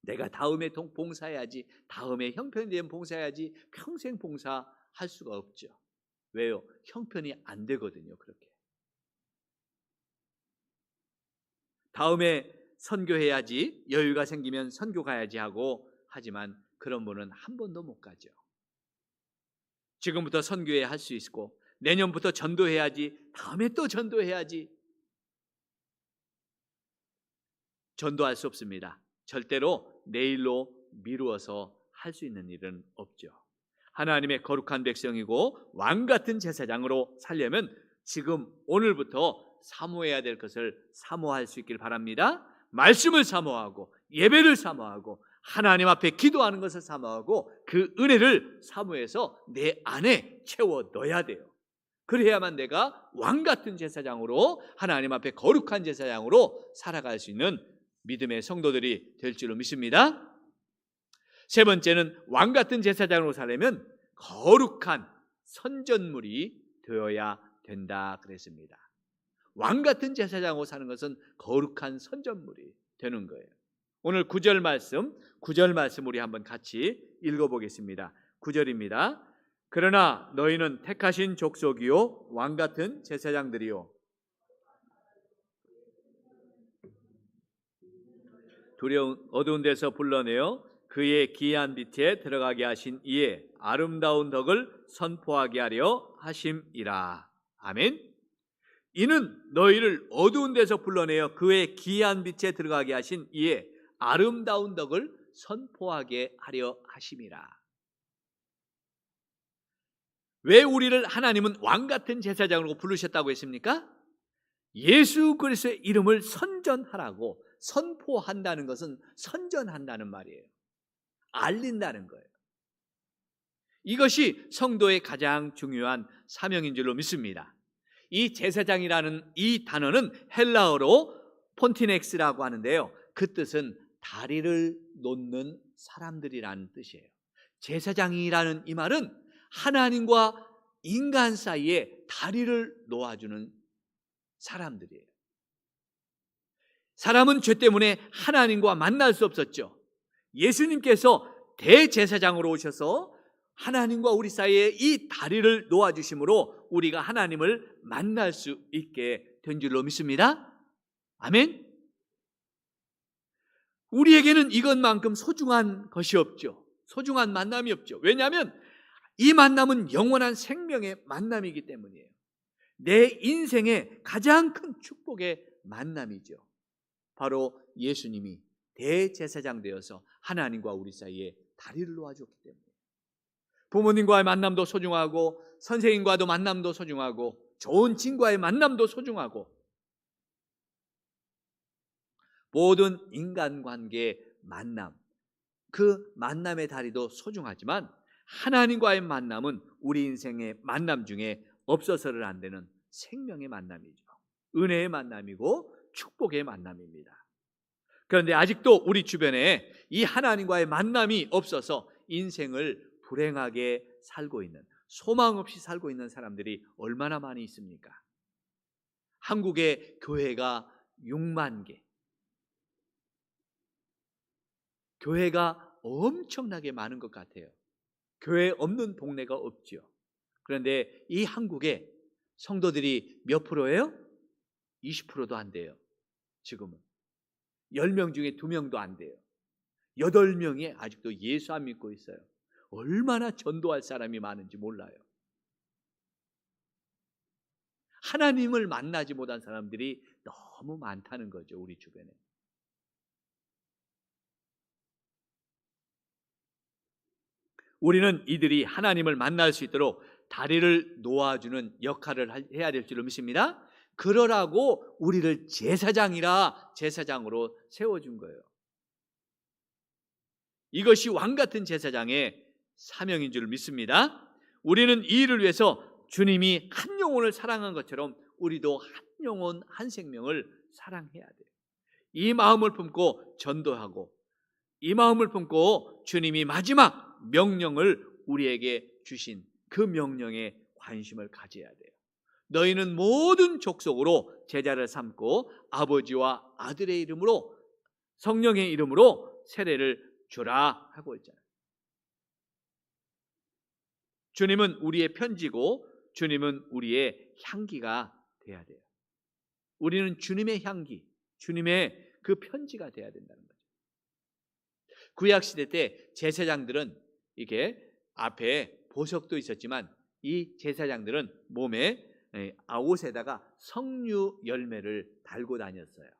[SPEAKER 2] 내가 다음에 봉사해야지, 다음에 형편이 되면 봉사해야지 평생 봉사할 수가 없죠. 왜요? 형편이 안 되거든요. 그렇게 다음에 선교해야지, 여유가 생기면 선교 가야지 하고 하지만 그런 분은 한 번도 못 가죠. 지금부터 선교해야 할 수 있고 내년부터 전도해야지, 다음에 또 전도해야지. 전도할 수 없습니다. 절대로 내일로 미루어서 할 수 있는 일은 없죠. 하나님의 거룩한 백성이고 왕 같은 제사장으로 살려면 지금 오늘부터 사모해야 될 것을 사모할 수 있길 바랍니다. 말씀을 사모하고 예배를 사모하고 하나님 앞에 기도하는 것을 사모하고 그 은혜를 사모해서 내 안에 채워 넣어야 돼요. 그래야만 내가 왕같은 제사장으로 하나님 앞에 거룩한 제사장으로 살아갈 수 있는 믿음의 성도들이 될 줄로 믿습니다. 세 번째는 왕같은 제사장으로 살려면 거룩한 선전물이 되어야 된다 그랬습니다. 왕같은 제사장으로 사는 것은 거룩한 선전물이 되는 거예요. 오늘 9절 말씀 우리 한번 같이 읽어보겠습니다. 9절입니다. 그러나 너희는 택하신 족속이요 왕같은 제사장들이요 두려운 어두운 데서 불러내어 그의 기이한 빛에 들어가게 하신 이의 아름다운 덕을 선포하게 하려 하심이라. 아멘. 이는 너희를 어두운 데서 불러내어 그의 기이한 빛에 들어가게 하신 이의 아름다운 덕을 선포하게 하려 하심이라. 왜 우리를 하나님은 왕같은 제사장으로 부르셨다고 했습니까? 예수 그리스도의 이름을 선전하라고. 선포한다는 것은 선전한다는 말이에요. 알린다는 거예요. 이것이 성도의 가장 중요한 사명인 줄로 믿습니다. 이 제사장이라는 이 단어는 헬라어로 폰티넥스라고 하는데요, 그 뜻은 다리를 놓는 사람들이라는 뜻이에요. 제사장이라는 이 말은 하나님과 인간 사이에 다리를 놓아주는 사람들이에요. 사람은 죄 때문에 하나님과 만날 수 없었죠. 예수님께서 대제사장으로 오셔서 하나님과 우리 사이에 이 다리를 놓아주심으로 우리가 하나님을 만날 수 있게 된 줄로 믿습니다. 아멘. 우리에게는 이것만큼 소중한 것이 없죠. 소중한 만남이 없죠. 왜냐하면 이 만남은 영원한 생명의 만남이기 때문이에요. 내 인생의 가장 큰 축복의 만남이죠. 바로 예수님이 대제사장 되어서 하나님과 우리 사이에 다리를 놓아줬기 때문에. 부모님과의 만남도 소중하고 선생님과도 만남도 소중하고 좋은 친구와의 만남도 소중하고 모든 인간관계의 만남, 그 만남의 다리도 소중하지만 하나님과의 만남은 우리 인생의 만남 중에 없어서는 안 되는 생명의 만남이죠. 은혜의 만남이고 축복의 만남입니다. 그런데 아직도 우리 주변에 이 하나님과의 만남이 없어서 인생을 불행하게 살고 있는, 소망 없이 살고 있는 사람들이 얼마나 많이 있습니까? 한국의 교회가 6만 개, 교회가 엄청나게 많은 것 같아요. 교회 없는 동네가 없죠. 그런데 이 한국에 성도들이 몇 프로예요? 20%도 안 돼요. 지금은 10명 중에 2명도 안 돼요. 8명이 아직도 예수 안 믿고 있어요. 얼마나 전도할 사람이 많은지 몰라요. 하나님을 만나지 못한 사람들이 너무 많다는 거죠, 우리 주변에. 우리는 이들이 하나님을 만날 수 있도록 다리를 놓아주는 역할을 해야 될 줄로 믿습니다. 그러라고 우리를 제사장으로 세워준 거예요. 이것이 왕같은 제사장의 사명인 줄 믿습니다. 우리는 이 일을 위해서 주님이 한 영혼을 사랑한 것처럼 우리도 한 영혼 한 생명을 사랑해야 돼요. 이 마음을 품고 전도하고, 이 마음을 품고 주님이 마지막 명령을 우리에게 주신 그 명령에 관심을 가져야 돼요. 너희는 모든 족속으로 제자를 삼고 아버지와 아들의 이름으로, 성령의 이름으로 세례를 주라 하고 있잖아요. 주님은 우리의 편지고 주님은 우리의 향기가 돼야 돼요. 우리는 주님의 향기, 주님의 그 편지가 돼야 된다는 거죠. 구약시대 때 제사장들은 이게 앞에 보석도 있었지만 이 제사장들은 몸에 옷에다가 석류 열매를 달고 다녔어요.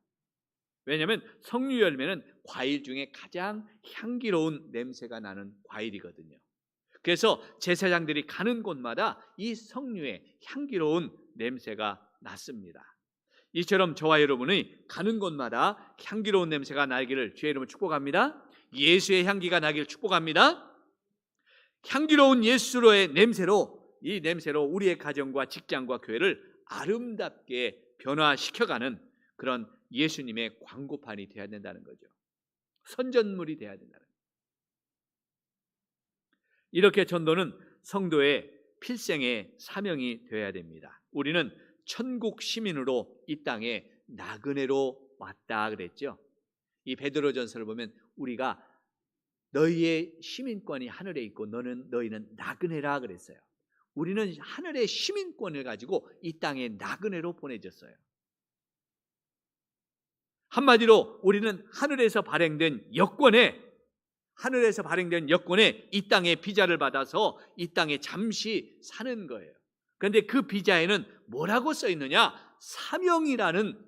[SPEAKER 2] 왜냐하면 석류 열매는 과일 중에 가장 향기로운 냄새가 나는 과일이거든요. 그래서 제사장들이 가는 곳마다 이 석류의 향기로운 냄새가 났습니다. 이처럼 저와 여러분이 가는 곳마다 향기로운 냄새가 나기를 주의 이름으로 축복합니다. 예수의 향기가 나기를 축복합니다. 향기로운 예수로의 냄새로, 이 냄새로 우리의 가정과 직장과 교회를 아름답게 변화시켜가는 그런 예수님의 광고판이 되어야 된다는 거죠. 선전물이 되어야 된다는 거죠. 이렇게 전도는 성도의 필생의 사명이 되어야 됩니다. 우리는 천국 시민으로 이 땅에 나그네로 왔다 그랬죠. 이 베드로전서를 보면 우리가 너희의 시민권이 하늘에 있고 너희는 나그네라 그랬어요. 우리는 하늘의 시민권을 가지고 이 땅에 나그네로 보내졌어요. 한마디로 우리는 하늘에서 발행된 여권에 이 땅에 비자를 받아서 이 땅에 잠시 사는 거예요. 그런데 그 비자에는 뭐라고 써 있느냐? 사명이라는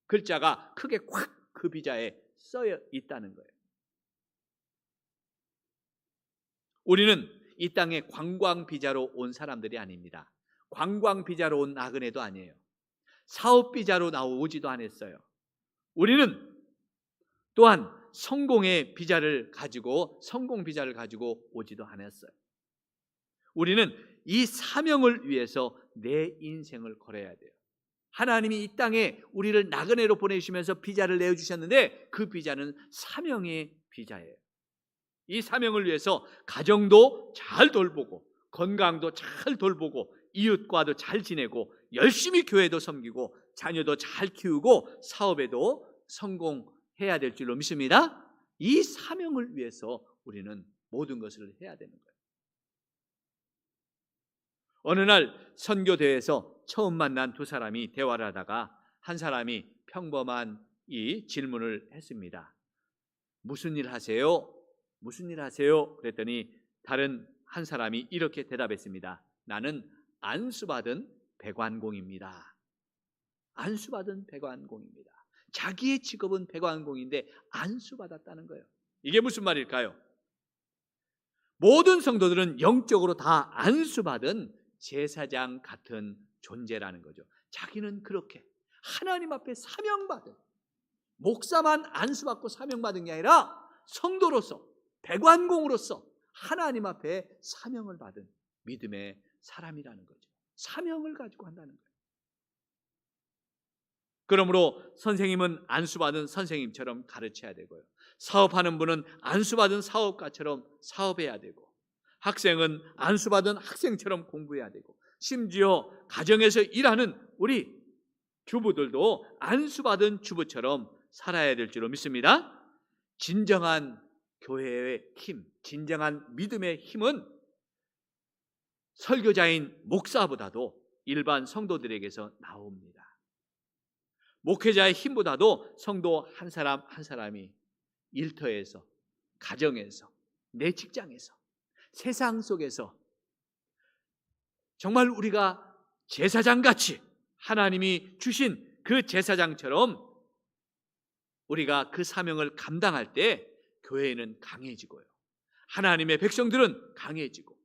[SPEAKER 2] 글자가 크게 콱 그 비자에 써 있다는 거예요. 우리는 이 땅에 관광 비자로 온 사람들이 아닙니다. 관광 비자로 온 나그네도 아니에요. 사업 비자로 나오지도 않았어요. 우리는 또한 성공의 비자를 가지고 오지도 않았어요. 우리는 이 사명을 위해서 내 인생을 걸어야 돼요. 하나님이 이 땅에 우리를 나그네로 보내주시면서 비자를 내어주셨는데 그 비자는 사명의 비자예요. 이 사명을 위해서 가정도 잘 돌보고 건강도 잘 돌보고 이웃과도 잘 지내고 열심히 교회도 섬기고 자녀도 잘 키우고 사업에도 성공해야 될 줄로 믿습니다. 이 사명을 위해서 우리는 모든 것을 해야 되는 거예요. 어느 날 선교대회에서 처음 만난 두 사람이 대화를 하다가 한 사람이 평범한 이 질문을 했습니다. 무슨 일 하세요? 무슨 일 하세요? 그랬더니 다른 한 사람이 이렇게 대답했습니다. 나는 안수받은 백완공입니다. 안수받은 백완공입니다. 자기의 직업은 백완공인데 안수받았다는 거예요. 이게 무슨 말일까요? 모든 성도들은 영적으로 다 안수받은 제사장 같은 존재라는 거죠. 자기는 그렇게 하나님 앞에 사명받은, 목사만 안수받고 사명받은 게 아니라 성도로서 백완공으로서 하나님 앞에 사명을 받은 믿음의 사람이라는 거죠. 사명을 가지고 한다는 거예요. 그러므로 선생님은 안수받은 선생님처럼 가르쳐야 되고요. 사업하는 분은 안수받은 사업가처럼 사업해야 되고, 학생은 안수받은 학생처럼 공부해야 되고, 심지어 가정에서 일하는 우리 주부들도 안수받은 주부처럼 살아야 될 줄로 믿습니다. 진정한 교회의 힘, 진정한 믿음의 힘은 설교자인 목사보다도 일반 성도들에게서 나옵니다. 목회자의 힘보다도 성도 한 사람 한 사람이 일터에서, 가정에서, 내 직장에서, 세상 속에서 정말 우리가 제사장같이 하나님이 주신 그 제사장처럼 우리가 그 사명을 감당할 때 교회는 강해지고요, 하나님의 백성들은 강해지고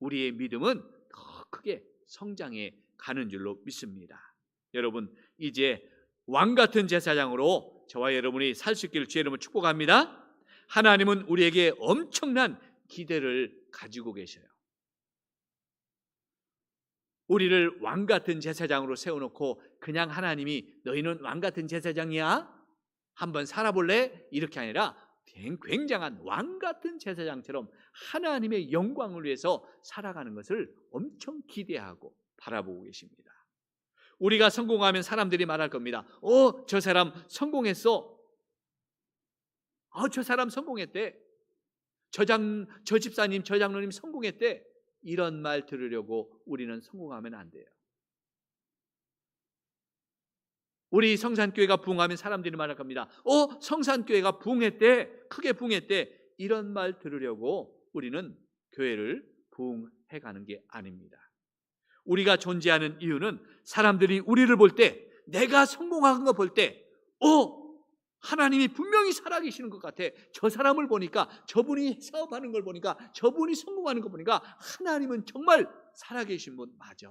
[SPEAKER 2] 우리의 믿음은 더 크게 성장해 가는 줄로 믿습니다. 여러분, 이제 왕같은 제사장으로 저와 여러분이 살 수 있기를 주의 이름으로 축복합니다. 하나님은 우리에게 엄청난 기대를 가지고 계셔요. 우리를 왕같은 제사장으로 세워놓고 그냥 하나님이 너희는 왕같은 제사장이야? 한번 살아볼래? 이렇게 아니라 굉장한 왕같은 제사장처럼 하나님의 영광을 위해서 살아가는 것을 엄청 기대하고 바라보고 계십니다. 우리가 성공하면 사람들이 말할 겁니다. 저 사람 성공했어. 저 사람 성공했대. 저 집사님, 저 장로님 성공했대. 이런 말 들으려고 우리는 성공하면 안 돼요. 우리 성산교회가 부흥하면 사람들이 말할 겁니다. 성산교회가 부흥했대. 크게 부흥했대. 이런 말 들으려고 우리는 교회를 부흥해가는 게 아닙니다. 우리가 존재하는 이유는 사람들이 우리를 볼 때, 내가 성공한 거 볼 때, 하나님이 분명히 살아계시는 것 같아. 저 사람을 보니까, 저분이 사업하는 걸 보니까, 저분이 성공하는 걸 보니까 하나님은 정말 살아계신 분 맞아.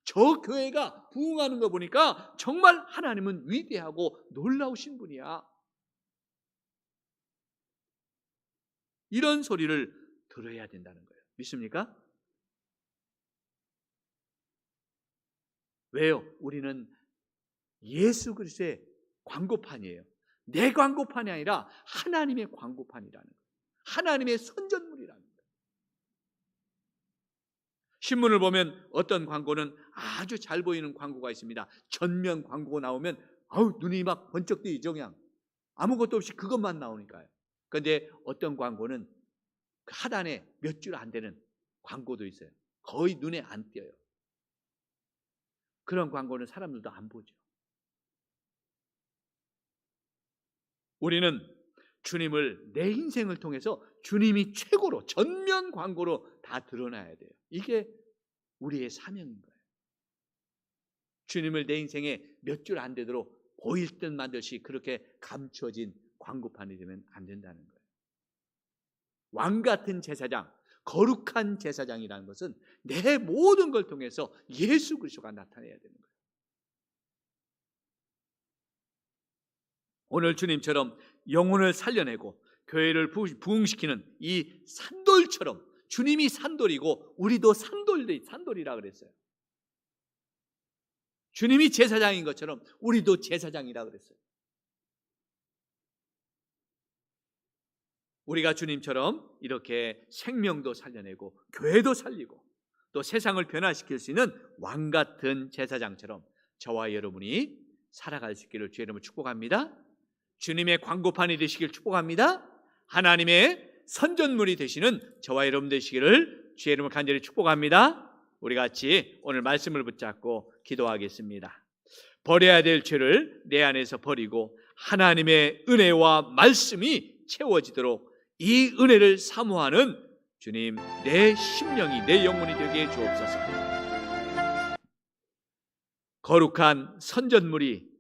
[SPEAKER 2] 저 교회가 부흥하는 거 보니까 정말 하나님은 위대하고 놀라우신 분이야. 이런 소리를 들어야 된다는 거예요. 믿습니까? 왜요? 우리는 예수 그리스도의 광고판이에요. 내 광고판이 아니라 하나님의 광고판이라는 거예요. 하나님의 선전물이라는 거예요. 신문을 보면 어떤 광고는 아주 잘 보이는 광고가 있습니다. 전면 광고가 나오면 눈이 막 번쩍 뜨이죠. 그냥 아무것도 없이 그것만 나오니까요. 그런데 어떤 광고는 하단에 몇 줄 안 되는 광고도 있어요. 거의 눈에 안 띄어요. 그런 광고는 사람들도 안 보죠. 우리는 주님을 내 인생을 통해서 주님이 최고로 전면 광고로 다 드러나야 돼요. 이게 우리의 사명인 거예요. 주님을 내 인생에 몇 줄 안 되도록 보일 듯만 듯이 그렇게 감춰진 광고판이 되면 안 된다는 거예요. 왕 같은 제사장, 거룩한 제사장이라는 것은 내 모든 걸 통해서 예수 그리스도가 나타내야 되는 거예요. 오늘 주님처럼 영혼을 살려내고 교회를 부흥시키는 이 산돌처럼, 주님이 산돌이고 우리도 산돌이라 그랬어요. 주님이 제사장인 것처럼 우리도 제사장이라 그랬어요. 우리가 주님처럼 이렇게 생명도 살려내고 교회도 살리고 또 세상을 변화시킬 수 있는 왕 같은 제사장처럼 저와 여러분이 살아갈 수 있기를 주의 이름으로 축복합니다. 주님의 광고판이 되시길 축복합니다. 하나님의 선전물이 되시는 저와 여러분 되시기를 주의 이름으로 간절히 축복합니다. 우리 같이 오늘 말씀을 붙잡고 기도하겠습니다. 버려야 될 죄를 내 안에서 버리고 하나님의 은혜와 말씀이 채워지도록 이 은혜를 사모하는 주님, 내 심령이, 내 영혼이 되게 해 주옵소서. 거룩한 선전물이,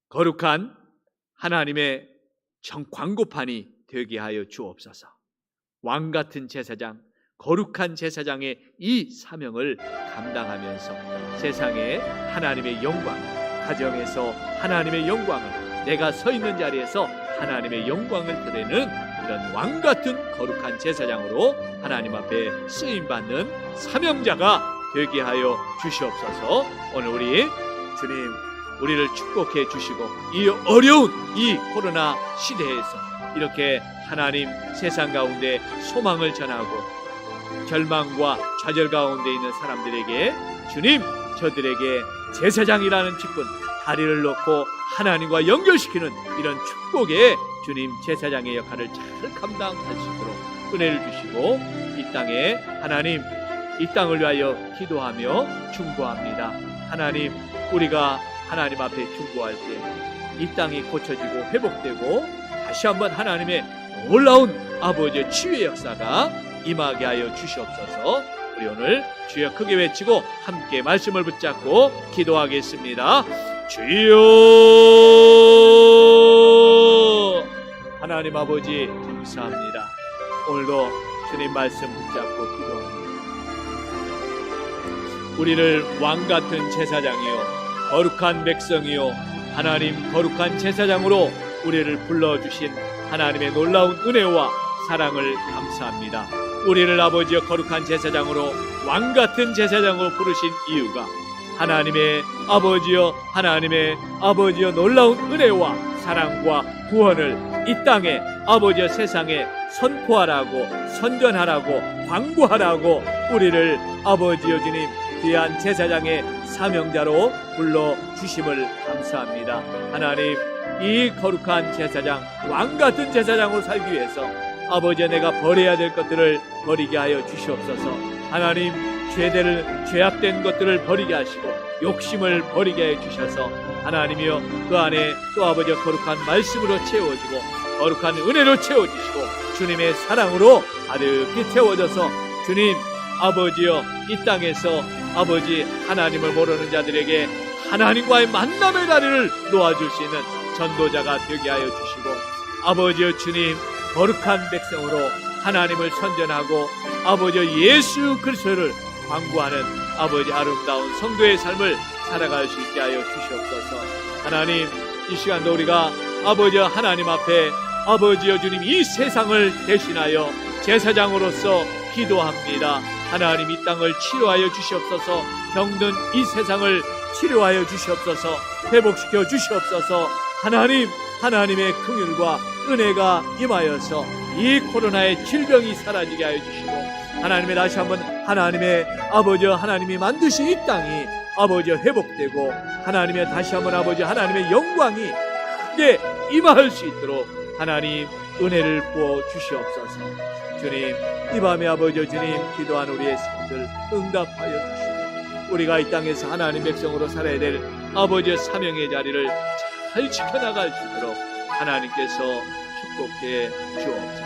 [SPEAKER 2] 거룩한 하나님의 광고판이 되게 하여 주옵소서. 왕같은 제사장, 거룩한 제사장의 이 사명을 감당하면서 세상에 하나님의 영광, 가정에서 하나님의 영광을, 내가 서 있는 자리에서 하나님의 영광을 드리는 이런 왕같은 거룩한 제사장으로 하나님 앞에 쓰임받는 사명자가 되게 하여 주시옵소서. 오늘 우리 주님, 우리를 축복해 주시고 이 어려운 이 코로나 시대에서 이렇게 하나님 세상 가운데 소망을 전하고 절망과 좌절 가운데 있는 사람들에게 주님, 저들에게 제사장이라는 직분, 다리를 놓고 하나님과 연결시키는 이런 축복의 주님 제사장의 역할을 잘 감당할 수 있도록 은혜를 주시고 이 땅에 하나님, 이 땅을 위하여 기도하며 중보합니다. 하나님, 우리가 하나님 앞에 중보할 때 이 땅이 고쳐지고 회복되고 다시 한번 하나님의 놀라운 아버지의 치유의 역사가 임하게 하여 주시옵소서. 우리 오늘 주여 크게 외치고 함께 말씀을 붙잡고 기도하겠습니다. 주여, 하나님 아버지 감사합니다. 오늘도 주님 말씀 붙잡고 기도합니다. 우리를 왕같은 제사장이요 거룩한 백성이요 하나님 거룩한 제사장으로 우리를 불러주신 하나님의 놀라운 은혜와 사랑을 감사합니다. 우리를 아버지여 거룩한 제사장으로 왕같은 제사장으로 부르신 이유가 하나님의 아버지여 놀라운 은혜와 사랑과 구원을 이 땅에 아버지여 세상에 선포하라고, 선전하라고, 광고하라고 우리를 아버지여 주님 귀한 제사장의 사명자로 불러주심을 감사합니다. 하나님, 이 거룩한 제사장, 왕같은 제사장으로 살기 위해서 아버지여 내가 버려야 될 것들을 버리게 하여 주시옵소서. 하나님, 죄악된 것들을 버리게 하시고 욕심을 버리게 해 주셔서 하나님이여 그 안에 또 아버지여 거룩한 말씀으로 채워지고 거룩한 은혜로 채워주시고 주님의 사랑으로 가득히 채워져서 주님 아버지여 이 땅에서 아버지 하나님을 모르는 자들에게 하나님과의 만남의 자리를 놓아줄 수 있는 전도자가 되게 하여 주시고, 아버지여 주님, 거룩한 백성으로 하나님을 선전하고 아버지여 예수 그리스도를 광고하는 아버지 아름다운 성도의 삶을 살아갈 수 있게 하여 주시옵소서. 하나님, 이 시간도 우리가 아버지여 하나님 앞에 아버지여 주님 이 세상을 대신하여 제사장으로서 기도합니다. 하나님, 이 땅을 치료하여 주시옵소서. 병든 이 세상을 치료하여 주시옵소서. 회복시켜 주시옵소서. 하나님, 하나님의 긍휼과 은혜가 임하여서 이 코로나의 질병이 사라지게 하여 주시고, 하나님의 다시 한번 하나님의 아버지여 하나님이 만드신 이 땅이 아버지여 회복되고, 하나님의 다시 한번 아버지 하나님의 영광이 크게 임할 수 있도록 하나님 은혜를 부어 주시옵소서. 주님, 이 밤에 아버지여 주님, 기도한 우리의 성들 응답하여 주시고, 우리가 이 땅에서 하나님 백성으로 살아야 될 아버지의 사명의 자리를 잘 지켜나갈 수 있도록 하나님께서 축복해 주옵소서.